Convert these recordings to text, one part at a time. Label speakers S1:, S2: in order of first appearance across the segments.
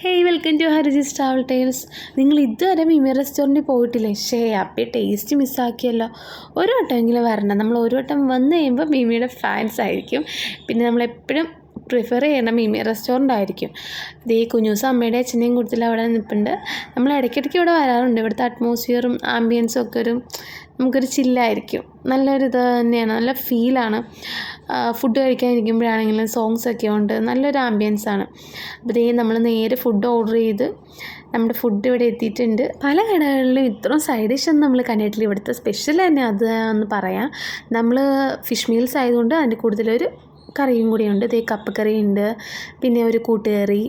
S1: Hey welcome to Hariji's travel tales. നിങ്ങൾ ഇതുവരെ മിമി റെസ്റ്റോറൻറ്റിൽ പോയിട്ടില്ലേ? അപ്പോൾ ടേസ്റ്റ് മിസ്സാക്കിയല്ലോ. ഒരു വട്ടമെങ്കിലും വരണം. നമ്മൾ ഒരു വട്ടം വന്നു കഴിയുമ്പോൾ മിമിയുടെ ഫാൻസ് ആയിരിക്കും. പിന്നെ നമ്മളെപ്പോഴും പ്രിഫർ ചെയ്യണ മിമി റെസ്റ്റോറൻ്റ് ആയിരിക്കും. ഇത് ഈ കുഞ്ഞൂസും അമ്മയുടെ അച്ഛനെയും കൂടുതൽ അവിടെ നിൽപ്പുണ്ട്. നമ്മൾ ഇടയ്ക്കിടയ്ക്ക് ഇവിടെ വരാറുണ്ട്. ഇവിടുത്തെ അറ്റ്മോസ്ഫിയറും ആംബിയൻസും ഒക്കെ നമുക്കൊരു ചില്ലായിരിക്കും. നല്ലൊരു ഇത് തന്നെയാണ്, നല്ല ഫീലാണ്. ഫുഡ് കഴിക്കാനിരിക്കുമ്പോഴാണെങ്കിലും സോങ്സൊക്കെ ഉണ്ട്, നല്ലൊരു ആംബിയൻസാണ്. അപ്പോൾ നമ്മൾ നേരെ ഫുഡ് ഓർഡർ ചെയ്ത് നമ്മുടെ ഫുഡ് ഇവിടെ എത്തിയിട്ടുണ്ട്. പല കടകളിലും ഇത്രയും സൈഡ് ഡിഷൊന്നും നമ്മൾ കണ്ടിട്ടില്ല. ഇവിടുത്തെ സ്പെഷ്യൽ തന്നെ അത് എന്ന് പറയാം. നമ്മൾ ഫിഷ് മീൽസ് ആയതുകൊണ്ട് അതിൻ്റെ കൂടുതലൊരു കറിയും കൂടിയുണ്ട്. കപ്പക്കറി ഉണ്ട്, പിന്നെ ഒരു കൂട്ടുകറി,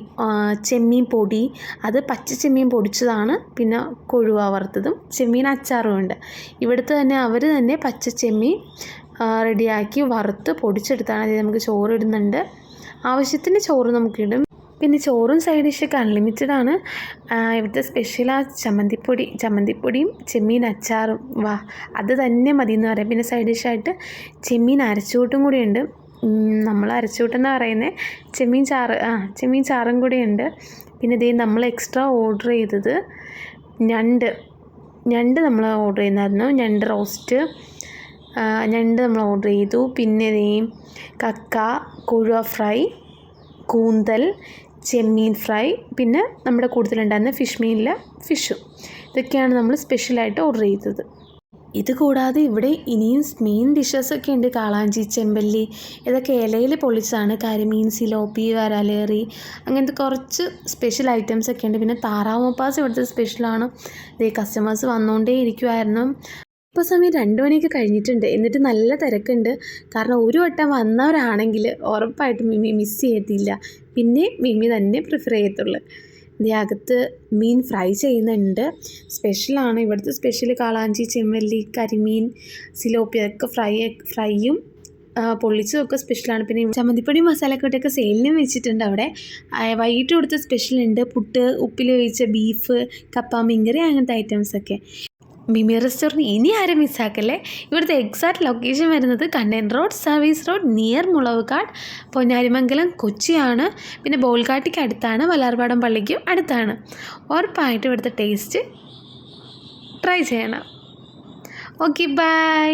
S1: ചെമ്മീൻ പൊടി, അത് പച്ച ചെമ്മീൻ പൊടിച്ചതാണ്, പിന്നെ കൊഴുവ വറുത്തതും ചെമ്മീൻ അച്ചാറും ഉണ്ട്. ഇവിടുത്തെ തന്നെ അവർ തന്നെ പച്ച ചെമ്മീൻ റെഡിയാക്കി വറുത്ത് പൊടിച്ചെടുത്താണ്. അത് നമുക്ക് ചോറ് ഇടുന്നുണ്ട്, ആവശ്യത്തിന് ചോറ് നമുക്കിടും. പിന്നെ ചോറും സൈഡ് ഡിഷൊക്കെ അൺലിമിറ്റഡ് ആണ്. ഇവിടുത്തെ സ്പെഷ്യൽ ആ ചമ്മന്തിപ്പൊടിയും ചെമ്മീൻ അച്ചാറും, അത് തന്നെ മതി എന്ന് പറയാം. പിന്നെ സൈഡ് ഡിഷായിട്ട് ചെമ്മീൻ അരച്ചുകൂട്ടും കൂടിയുണ്ട്. നമ്മൾ അരച്ചുകൂട്ടെന്നാണ് പറയുന്നത്. ചെമ്മീൻ ചാറും കൂടിയുണ്ട്. പിന്നെ നമ്മൾ എക്സ്ട്രാ ഓർഡർ ചെയ്തത് ഞണ്ട് നമ്മൾ ഓർഡർ ചെയ്യുന്നായിരുന്നു. ഞണ്ട് റോസ്റ്റ്, ഞണ്ട് നമ്മൾ ഓർഡർ ചെയ്തു. പിന്നെ കക്ക, കൊഴുവ ഫ്രൈ, കൂന്തൽ, ചെമ്മീൻ ഫ്രൈ, പിന്നെ നമ്മുടെ കൂടുതലുണ്ടായിരുന്ന ഫിഷും. ഇതൊക്കെയാണ് നമ്മൾ സ്പെഷ്യലായിട്ട് ഓർഡർ ചെയ്തത്. ഇത് കൂടാതെ ഇവിടെ ഇനിയും മെയിൻ ഡിഷസൊക്കെ ഉണ്ട്. കാളാഞ്ചി, ചെമ്പല്ലി, ഇതൊക്കെ ഇലയിൽ പൊളിച്ചതാണ്. കരിമീൻ, സിലോപ്പി, വരാലേറി, അങ്ങനത്തെ കുറച്ച് സ്പെഷ്യൽ ഐറ്റംസൊക്കെ ഉണ്ട്. പിന്നെ താറാവ് മപ്പാസ് ഇവിടുത്തെ സ്പെഷ്യലാണ്. കസ്റ്റമേഴ്സ് വന്നുകൊണ്ടേ ഇരിക്കുമായിരുന്നു. ഇപ്പോൾ സമയം 2 മണിയൊക്കെ കഴിഞ്ഞിട്ടുണ്ട്. എന്നിട്ട് നല്ല തിരക്കുണ്ട്. കാരണം ഒരു വട്ടം വന്നവരാണെങ്കിൽ ഉറപ്പായിട്ടും മിമി മിസ് ചെയ്യത്തില്ല. പിന്നെ മിമി തന്നെ പ്രിഫർ ചെയ്യത്തുള്ളൂ. അകത്ത് മീൻ ഫ്രൈ ചെയ്യുന്നുണ്ട്. സ്പെഷ്യലാണ് ഇവിടുത്തെ സ്പെഷ്യൽ. കാളാഞ്ചി, ചെമ്മല്ലി, കരിമീൻ, സിലോപ്പി, അതൊക്കെ ഫ്രൈയും പൊള്ളിച്ചതൊക്കെ സ്പെഷ്യലാണ്. പിന്നെ ചമ്മന്തിപ്പൊടി മസാലക്കൂട്ടൊക്കെ സെയിലിനും വെച്ചിട്ടുണ്ട് അവിടെ. വൈകിട്ട് കൊടുത്ത സ്പെഷ്യലുണ്ട്. പുട്ട്, ഉപ്പിൽ വേവിച്ച ബീഫ്, കപ്പ, മീൻകറി, അങ്ങനത്തെ ഐറ്റംസൊക്കെ. മിമി റെസ്റ്റോറൻറ്റ് ഇനി ആരും മിസ്സാക്കല്ലേ. ഇവിടുത്തെ എക്സാക്ട് ലൊക്കേഷൻ വരുന്നത് Kannan road, service road, near Mulavukad, Ponnarimangalam, കൊച്ചിയാണ്. പിന്നെ ബോൾഗാട്ടിക്ക് അടുത്താണ്, വല്ലാർപാടം പള്ളിക്കും അടുത്താണ്. ഉറപ്പായിട്ട് ഇവിടുത്തെ ടേസ്റ്റ് ട്രൈ ചെയ്യണം. Okay, by.